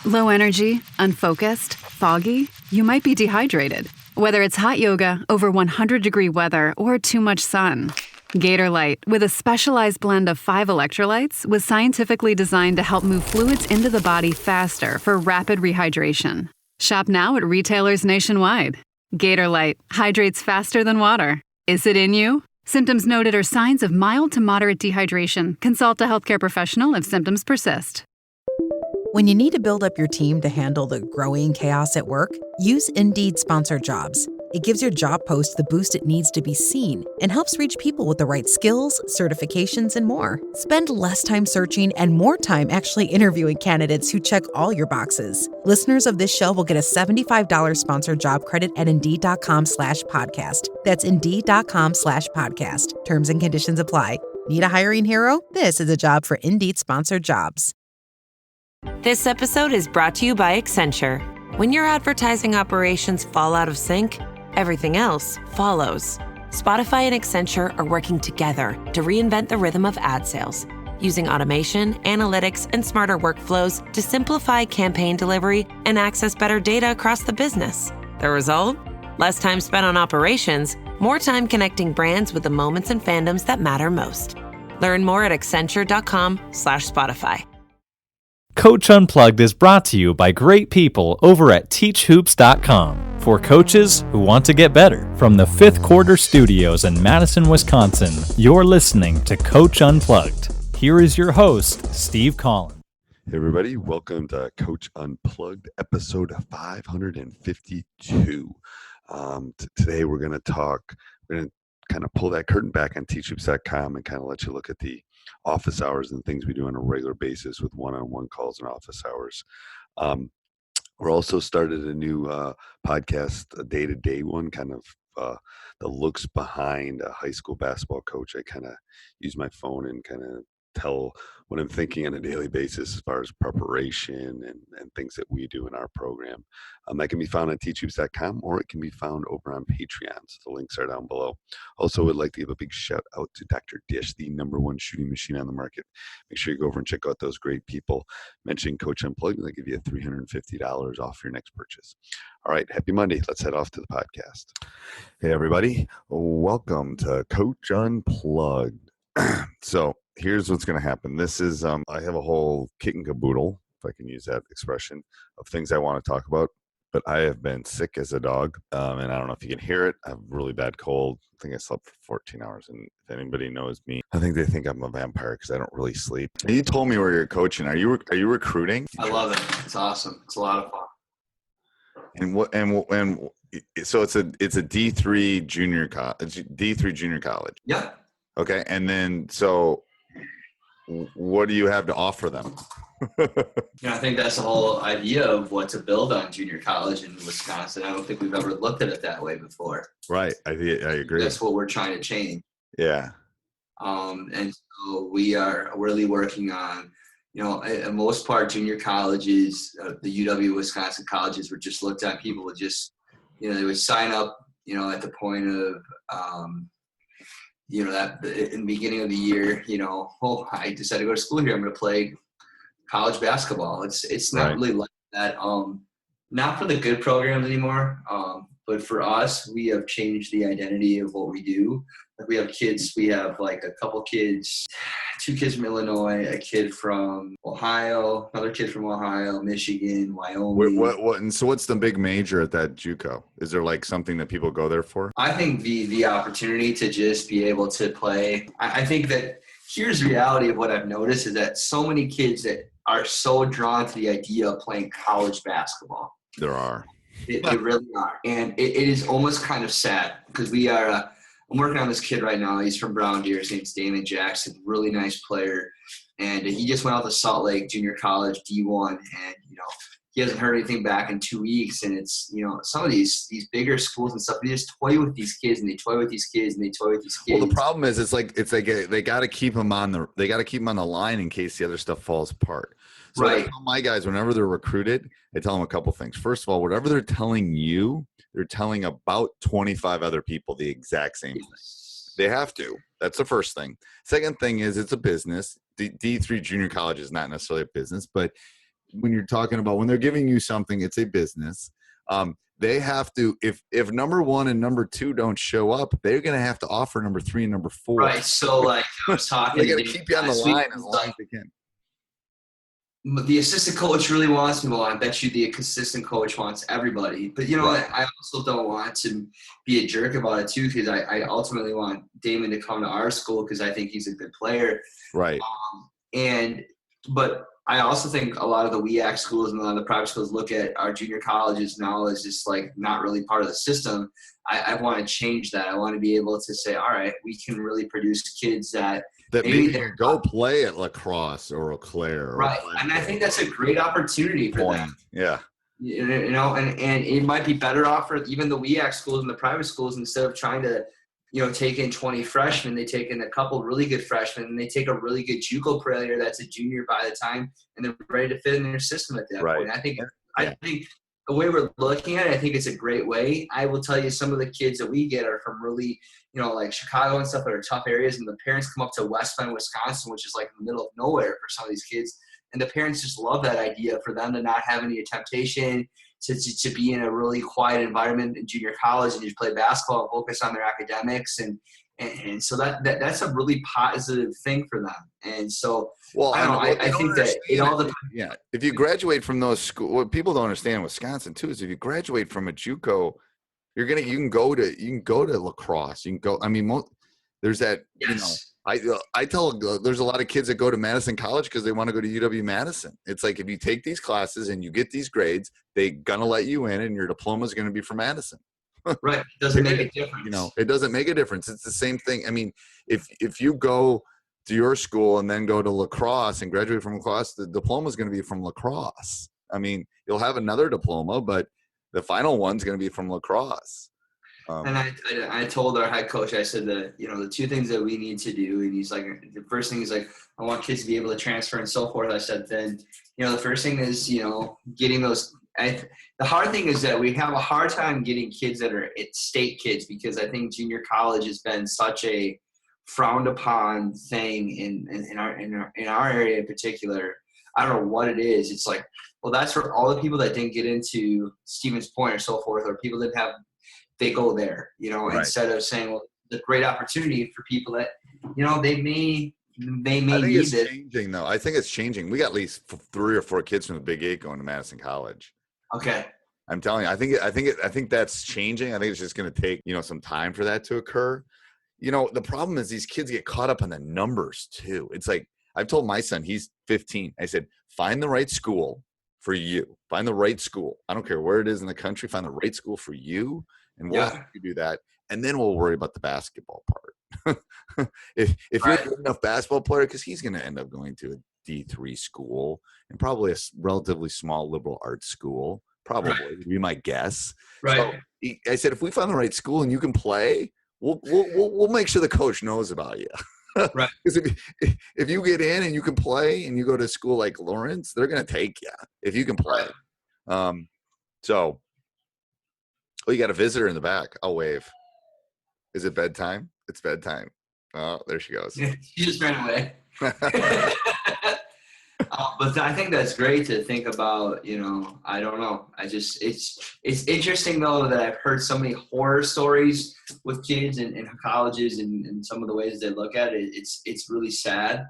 Low energy, unfocused, foggy? You might be dehydrated. Whether it's hot yoga, over 100-degree weather, or too much sun. Gatorlight, with a specialized blend of 5 electrolytes, was scientifically designed to help move fluids into the body faster for rapid rehydration. Shop now at retailers nationwide. Gatorlight hydrates faster than water. Is it in you? Symptoms noted are signs of mild to moderate dehydration. Consult a healthcare professional if symptoms persist. When you need to build up your team to handle the growing chaos at work, use Indeed Sponsored Jobs. It gives your job post the boost it needs to be seen and helps reach people with the right skills, certifications, and more. Spend less time searching and more time actually interviewing candidates who check all your boxes. Listeners of this show will get a $75 sponsored job credit at Indeed.com/podcast. That's Indeed.com/podcast. Terms and conditions apply. Need a hiring hero? This is a job for Indeed Sponsored Jobs. This episode is brought to you by Accenture. When your advertising operations fall out of sync, everything else follows. Spotify and Accenture are working together to reinvent the rhythm of ad sales, using automation, analytics, and smarter workflows to simplify campaign delivery and access better data across the business. The result? Less time spent on operations, more time connecting brands with the moments and fandoms that matter most. Learn more at accenture.com/Spotify. Coach Unplugged is brought to you by great people over at teachhoops.com for coaches who want to get better. From the Fifth Quarter Studios in Madison, Wisconsin, you're listening to Coach Unplugged. Here is your host, Steve Collins. Hey everybody, welcome to Coach Unplugged, episode 552. Today we're going to kind of pull that curtain back on teachhoops.com and kind of let you look at the office hours and things we do on a regular basis with one-on-one calls and office hours. We're also started a new podcast, a day-to-day one, kind of the looks behind a high school basketball coach. I kind of use my phone and kind of tell what I'm thinking on a daily basis as far as preparation and things that we do in our program. That can be found on teachhoops.com or it can be found over on Patreon. So the links are down below. Also, would like to give a big shout out to Dr. Dish, the #1 shooting machine on the market. Make sure you go over and check out those great people. Mention Coach Unplugged and they'll give you $350 off your next purchase. All right, happy Monday. Let's head off to the podcast. Hey everybody, welcome to Coach Unplugged. So here's what's going to happen. This is, I have a whole kit and caboodle, if I can use that expression, of things I want to talk about, but I have been sick as a dog, and I don't know if you can hear it. I have a really bad cold. I think I slept for 14 hours, and if anybody knows me, I think they think I'm a vampire because I don't really sleep. And you told me where you're coaching. Are you recruiting? I love it. It's awesome. It's a lot of fun. And so it's a D3 junior college. Yeah. Okay, and then so what do you have to offer them? I think that's the whole idea of what to build on junior college in Wisconsin. I don't think we've ever looked at it that way before. Right, I agree. That's what we're trying to change. Yeah. And so we are really working on, in most part, junior colleges, the UW Wisconsin colleges were just looked at. People would just, they would sign up, at the point of, that in the beginning of the year, I decided to go to school here. I'm going to play college basketball. It's not really like that. Not for the good programs anymore. But for us, we have changed the identity of what we do. Like we have kids. We have like a couple kids, 2 kids from Illinois, a kid from Ohio, another kid from Ohio, Michigan, Wyoming. And so what's the big major at that JUCO? Is there like something that people go there for? I think the opportunity to just be able to play. I think that here's the reality of what I've noticed is that so many kids that are so drawn to the idea of playing college basketball. There are. They really are. And it is almost kind of sad because we are I'm working on this kid right now. He's from Brown Deer. His name's Damon Jackson, really nice player. And he just went out to Salt Lake Junior College, D1. And, he hasn't heard anything back in 2 weeks. And it's, some of these bigger schools and stuff, they just toy with these kids and they toy with these kids and they toy with these kids. Well, the problem is it's like they got to keep them on the line in case the other stuff falls apart. So right. I tell my guys, whenever they're recruited, I tell them a couple things. First of all, whatever they're telling you, they're telling about 25 other people the exact same thing. They have to. That's the first thing. Second thing is it's a business. D3 junior college is not necessarily a business, but when you're talking about when they're giving you something, it's a business. They have to, if number 1 and number 2 don't show up, they're going to have to offer number 3 and number 4. Right. So like I was talking, they're going to keep you on the line as long as they can. The assistant coach really wants me. Well, I bet you the assistant coach wants everybody. But, you know, right. I also don't want to be a jerk about it, too, because I ultimately want Damon to come to our school because I think he's a good player. Right. But I also think a lot of the WEAC schools and a lot of the private schools look at our junior colleges now as just, like, not really part of the system. I want to change that. I want to be able to say, all right, we can really produce kids that maybe they go play at La Crosse or Eau Claire. Right. And I think that's a great opportunity for them. Yeah. You know, and it might be better off for even the WEAC schools and the private schools, instead of trying to, you know, take in 20 freshmen, they take in a couple really good freshmen, and they take a really good JUCO player that's a junior by the time, and they're ready to fit in their system at that point. I think the way we're looking at it, I think it's a great way. I will tell you, some of the kids that we get are from really, you know, like Chicago and stuff that are tough areas, and the parents come up to West Bend, Wisconsin, which is like in the middle of nowhere for some of these kids, and the parents just love that idea for them to not have any temptation to be in a really quiet environment in junior college and just play basketball and focus on their academics, and so that's a really positive thing for them. And so, well, I think that it all depends. Yeah, if you graduate from those schools, what people don't understand in Wisconsin too is if you graduate from a JUCO, you can go to La Crosse. You can go. I mean, there's that. Yes. You know, I tell there's a lot of kids that go to Madison College because they want to go to UW-Madison. It's like if you take these classes and you get these grades, they're gonna let you in, and your diploma is gonna be from Madison. Right. It doesn't make a difference. You know, it doesn't make a difference. It's the same thing. I mean, if you go to your school and then go to La Crosse and graduate from La Crosse, the diploma is going to be from La Crosse. I mean, you'll have another diploma, but the final one's going to be from La Crosse. And I told our head coach, I said that, you know, the two things that we need to do, and he's like, the first thing is like, I want kids to be able to transfer and so forth. I said, then, you know, the first thing is, you know, getting those. The hard thing is that we have a hard time getting kids that are state kids, because I think junior college has been such a frowned upon thing in our area in particular. I don't know what it is. It's like, well, that's for all the people that didn't get into Stevens Point or so forth, or people that they go there, you know, right. Instead of saying, well, the great opportunity for people that, you know, they may need it's it. Changing though. I think it's changing. We got at least 3 or 4 kids from the Big 8 going to Madison College. Okay. I'm telling you, I think that's changing. I think it's just going to take, you know, some time for that to occur. You know, the problem is these kids get caught up on the numbers too. It's like, I've told my son, he's 15. I said, find the right school for you. Find the right school. I don't care where it is in the country. Find the right school for you, and we'll help you do that. And then we'll worry about the basketball part. if you're a good enough basketball player, because he's going to end up going to a D3 school and probably a relatively small liberal arts school, probably would be my guess. Right. So I said, if we find the right school and you can play, we'll make sure the coach knows about you. Right. Because if you get in and you can play and you go to a school like Lawrence, they're going to take you if you can play. So, you got a visitor in the back. I'll wave. Is it bedtime? It's bedtime. Oh, there she goes. She just ran away. But I think that's great to think about, you know, I don't know. It's interesting though that I've heard so many horror stories with kids in colleges and some of the ways they look at it. It's really sad.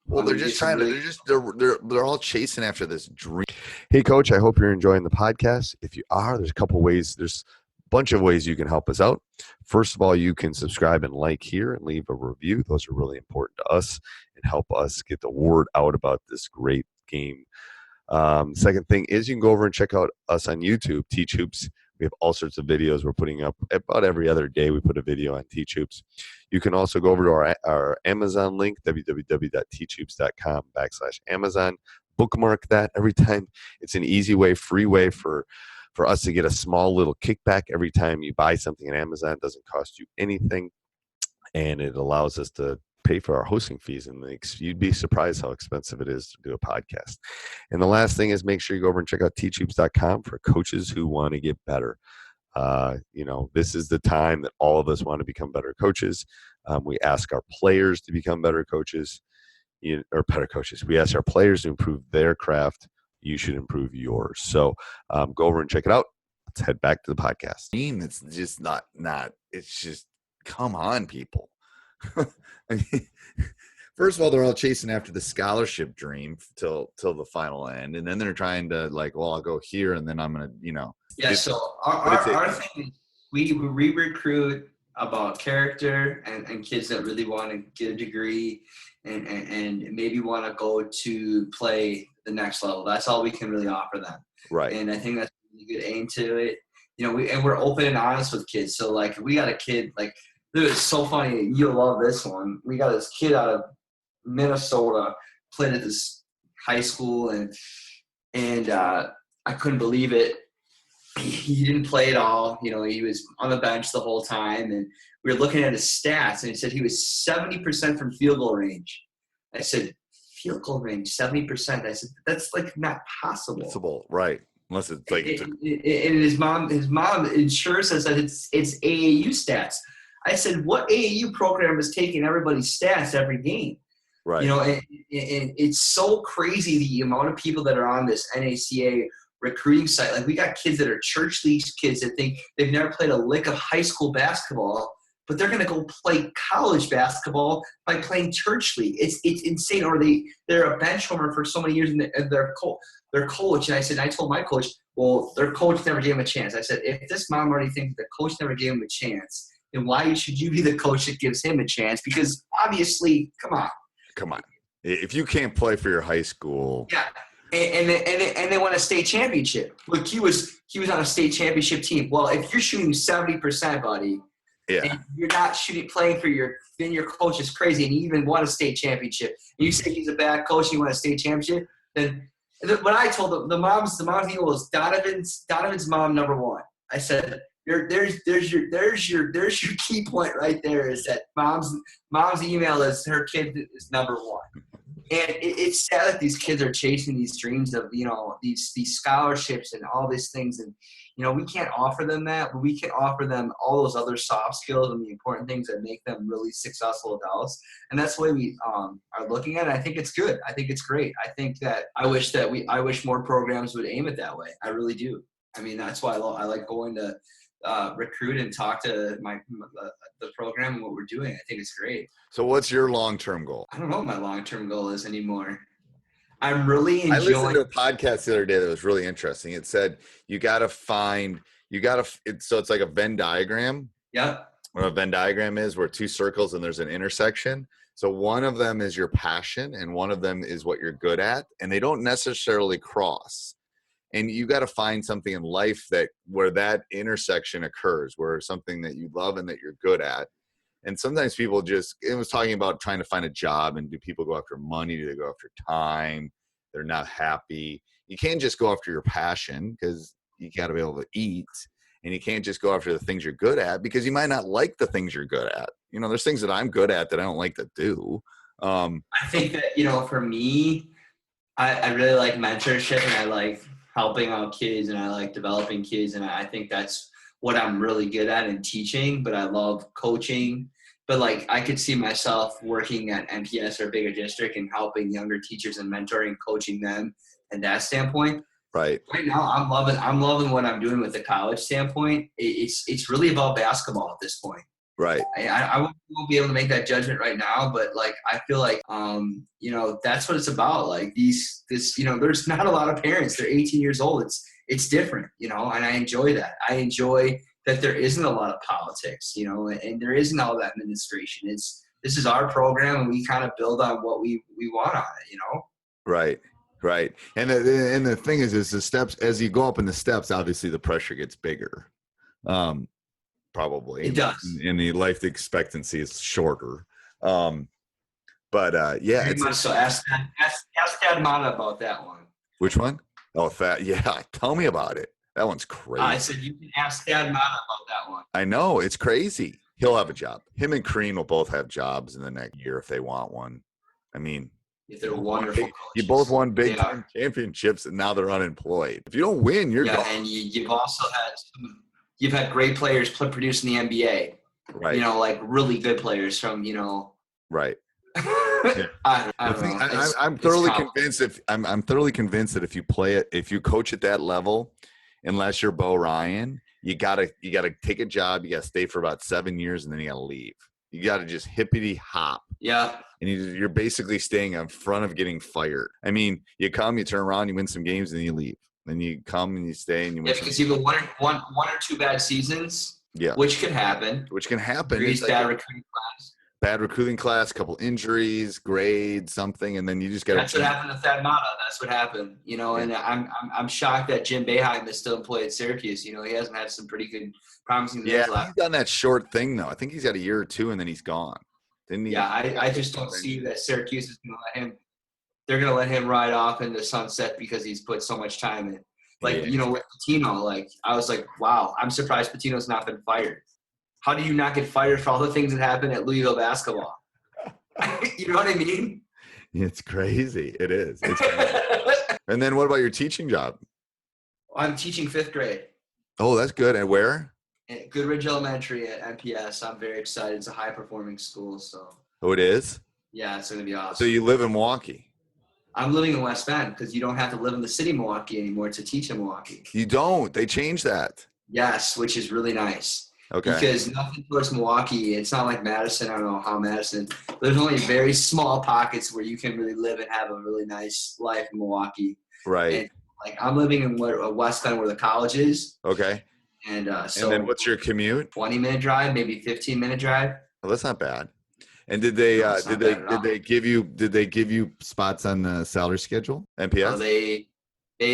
Well, they're just trying to, they're all chasing after this dream. Hey coach, I hope you're enjoying the podcast. If you are, there's a couple ways, there's a bunch of ways you can help us out. First of all, you can subscribe and like here and leave a review. Those are really important to us and help us get the word out about this great game. Second thing is you can go over and check out us on YouTube, Teach Hoops. We have all sorts of videos we're putting up about every other day. We put a video on Teach Hoops. You can also go over to our Amazon link, www.teachhoops.com/Amazon. Bookmark that every time. It's an easy way, free way for us to get a small little kickback every time you buy something on Amazon. It doesn't cost you anything, and it allows us to pay for our hosting fees, and you'd be surprised how expensive it is to do a podcast. And the last thing is make sure you go over and check out teachhoops.com for coaches who want to get better. You know, this is the time that all of us want to become better coaches. We ask our players to become better coaches, or better coaches. We ask our players to improve their craft you should improve yours. So go over and check it out. Let's head back to the podcast. It's just not, it's just, come on, people. I mean, first of all, they're all chasing after the scholarship dream till the final end. And then they're trying to like, well, I'll go here and then I'm going to, Yeah. So our thing is we recruit about character and kids that really want to get a degree and maybe want to go to play the next level. That's all we can really offer them. Right. And I think that's a really good aim to it. We're open and honest with kids. So like we got a kid, like it was so funny. You'll love this one. We got this kid out of Minnesota, played at this high school and I couldn't believe it. He didn't play at all. He was on the bench the whole time, and we were looking at his stats, and he said he was 70% from field goal range. I said, field goal range, 70%. I said, that's like not possible. Possible, right? Unless it's like and his mom ensures says that it's AAU stats. I said, what AAU program is taking everybody's stats every game? Right. And it's so crazy the amount of people that are on this NACA recruiting site. Like we got kids that are church league kids that think they've never played a lick of high school basketball, but they're going to go play college basketball by playing church league. It's insane. Or they're a bench warmer for so many years, and their coach. And I told my coach, well, their coach never gave him a chance. I said, if this mom already thinks the coach never gave him a chance, then why should you be the coach that gives him a chance? Because obviously, come on. If you can't play for your high school, yeah. And they won a state championship. Look, he was on a state championship team. Well, if you're shooting 70%, buddy, and you're not playing for your coach is crazy, and he even won a state championship. And you say he's a bad coach, and he won a state championship. Then what I told the mom's deal was Donovan's mom number one. I said, there's your key point right there is that mom's email is her kid is number one. And it's sad that these kids are chasing these dreams of, these scholarships and all these things. And, we can't offer them that, but we can offer them all those other soft skills and the important things that make them really successful adults. And that's the way we are looking at it. I think it's good. I think it's great. I think that I wish more programs would aim it that way. I really do. I mean, that's why I like going to recruit and talk to the program and what we're doing. I think it's great. So what's your long-term goal? I don't know what my long-term goal is anymore. I'm really enjoying. I listened to a podcast the other day that was really interesting. It said so it's like a Venn diagram. Yeah. What a Venn diagram is, where two circles and there's an intersection. So one of them is your passion and one of them is what you're good at, and they don't necessarily cross. And you got to find something in life where that intersection occurs, where something that you love and that you're good at. And sometimes people it was talking about trying to find a job, and do people go after money? Do they go after time? They're not happy. You can't just go after your passion because you got to be able to eat, and you can't just go after the things you're good at because you might not like the things you're good at. There's things that I'm good at that I don't like to do. I think that, for me, I really like mentorship, and I like helping out kids, and I like developing kids. And I think that's what I'm really good at in teaching, but I love coaching. But like, I could see myself working at MPS or a bigger district and helping younger teachers and mentoring, coaching them and that standpoint. Right. Right now, I'm loving what I'm doing with the college standpoint. It's really about basketball at this point. Right. I won't be able to make that judgment right now, but like, I feel like, that's what it's about. Like there's not a lot of parents. They're 18 years old. It's different, and I enjoy that. I enjoy that there isn't a lot of politics, and there isn't all that administration. This is our program, and we kind of build on what we want on it, Right. Right. And the thing is the steps, as you go up in the steps, obviously the pressure gets bigger. Probably. It does. And the life expectancy is shorter. Yeah. Very much so. Ask Dad Mata about that one. Which one? Oh, yeah. Tell me about it. That one's crazy. I said you can ask Dad Mata about that one. I know. It's crazy. He'll have a job. Him and Crean will both have jobs in the next year if they want one. I mean, if they're wonderful coaches. You both won big time championships, and now they're unemployed. If you don't win, you're gone. And you've also had great players produced in the NBA. Right. Like really good players from, Right. I don't know. I'm thoroughly convinced I'm thoroughly convinced that if you coach at that level, unless you're Bo Ryan, you gotta take a job. You gotta stay for about 7 years, and then you gotta leave. You gotta just hippity hop. Yeah. And you're basically staying in front of getting fired. I mean, you come, you turn around, you win some games, and then you leave. Then you come and you stay and you win. Yeah, because you have one or two bad seasons. Yeah. Which can happen. Bad recruiting class, couple injuries, grades, something, and then you just got. That's what happened to Thad Matta. That's what happened, And I'm shocked that Jim Boeheim is still employed at Syracuse. He hasn't had some pretty good, promising. Yeah, he's done that short thing though. I think he's got a year or two, and then he's gone. Didn't he? Yeah, I just don't see that Syracuse is going to let him. They're going to let him ride off into sunset because he's put so much time in. With Pitino, I was like, wow, I'm surprised Pitino's not been fired. How do you not get fired for all the things that happened at Louisville basketball? You know what I mean? It's crazy. It is. It's crazy. And then what about your teaching job? I'm teaching 5th grade. Oh, that's good. And where? At Goodridge Elementary at MPS. I'm very excited. It's a high-performing school. So. Oh, it is? Yeah, it's going to be awesome. So you live in Milwaukee? I'm living in West Bend because you don't have to live in the city of Milwaukee anymore to teach in Milwaukee. You don't? They changed that? Yes, which is really nice. Okay. Because nothing towards Milwaukee. It's not like Madison. I don't know how Madison. There's only very small pockets where you can really live and have a really nice life in Milwaukee. Right. And, I'm living in West Bend where the college is. Okay. And so. And then what's your commute? 20-minute drive, maybe 15-minute drive. Well, that's not bad. And did they give you spots on the salary schedule? MPS? Oh, they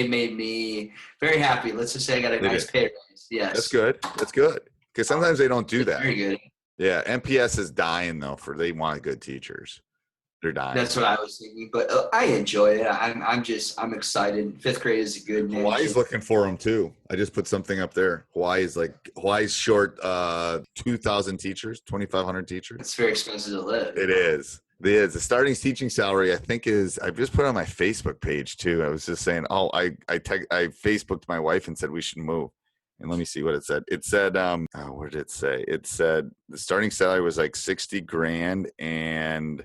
made me very happy. Let's just say I got a nice pay raise. Yes. That's good. Because sometimes they don't do that. Very good. Yeah, MPS is dying though. They want good teachers. They're dying. That's what I was thinking, but I enjoy it. I'm excited. 5th grade is a good name. Hawaii's looking for them too. I just put something up there. Hawaii's short 2,000 teachers, 2,500 teachers. It's very expensive to live. It is. The starting teaching salary I think is. I've just put it on my Facebook page too. I was just saying. Oh, I Facebooked my wife and said we should move. And let me see what it said. It said, what did it say? It said the starting salary was like $60,000 and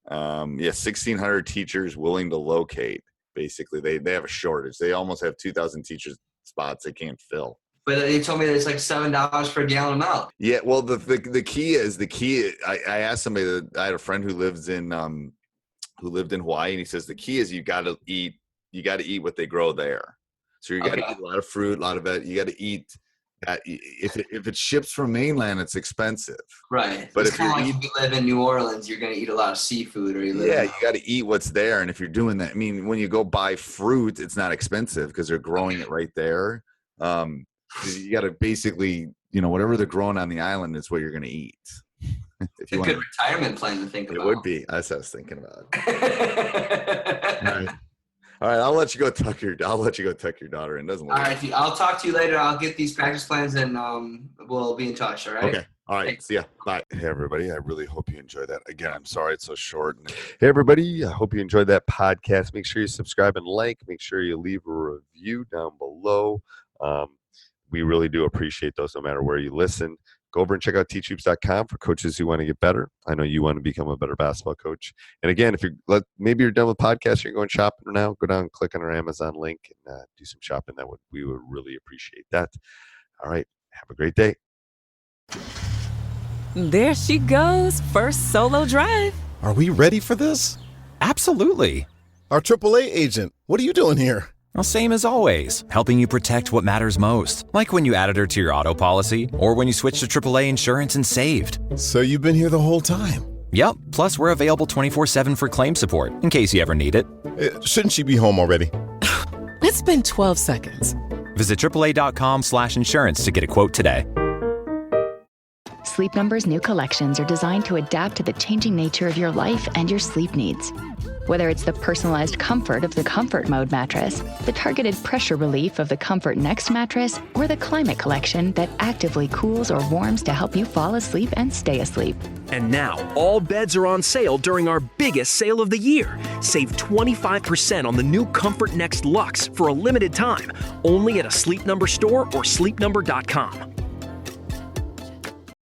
1,600 teachers willing to locate. Basically, they have a shortage. They almost have 2,000 teachers spots they can't fill. But they told me that it's like $7 per gallon of milk. Yeah, well, the key. I asked somebody that I had a friend who lived in Hawaii, and he says the key is you got to eat what they grow there. So you got to eat a lot of fruit, a lot of it. You got to eat that. If it ships from mainland, it's expensive. Right. But if you live in New Orleans, you're going to eat a lot of seafood. Or you got to eat what's there. And if you're doing that, I mean, when you go buy fruit, it's not expensive because they're growing it right there. You got to basically, whatever they're growing on the island is what you're going to eat. It's a good retirement plan to think about. It would be. That's what I was thinking about. All right, I'll let you go tuck your daughter in. All right, I'll talk to you later. I'll get these practice plans and we'll be in touch. All right. Okay. All right. Thanks. See ya. Bye. Hey everybody, I really hope you enjoyed that. Again, I'm sorry it's so short. Hey everybody, I hope you enjoyed that podcast. Make sure you subscribe and like. Make sure you leave a review down below. We really do appreciate those, no matter where you listen. Go over and check out teachhoops.com for coaches who want to get better. I know you want to become a better basketball coach. And again, maybe you're done with podcasts, you're going shopping now, go down and click on our Amazon link and do some shopping. We would really appreciate that. All right. Have a great day. There she goes. First solo drive. Are we ready for this? Absolutely. Our AAA agent, what are you doing here? Well, same as always, helping you protect what matters most. Like when you added her to your auto policy, or when you switched to AAA insurance and saved. So you've been here the whole time? Yep, plus we're available 24/7 for claim support, in case you ever need it. Shouldn't she be home already? It's been 12 seconds. Visit AAA.com/insurance to get a quote today. Sleep Number's new collections are designed to adapt to the changing nature of your life and your sleep needs. Whether it's the personalized comfort of the Comfort Mode mattress, the targeted pressure relief of the Comfort Next mattress, or the Climate Collection that actively cools or warms to help you fall asleep and stay asleep. And now, all beds are on sale during our biggest sale of the year. Save 25% on the new Comfort Next Luxe for a limited time, only at a Sleep Number store or sleepnumber.com.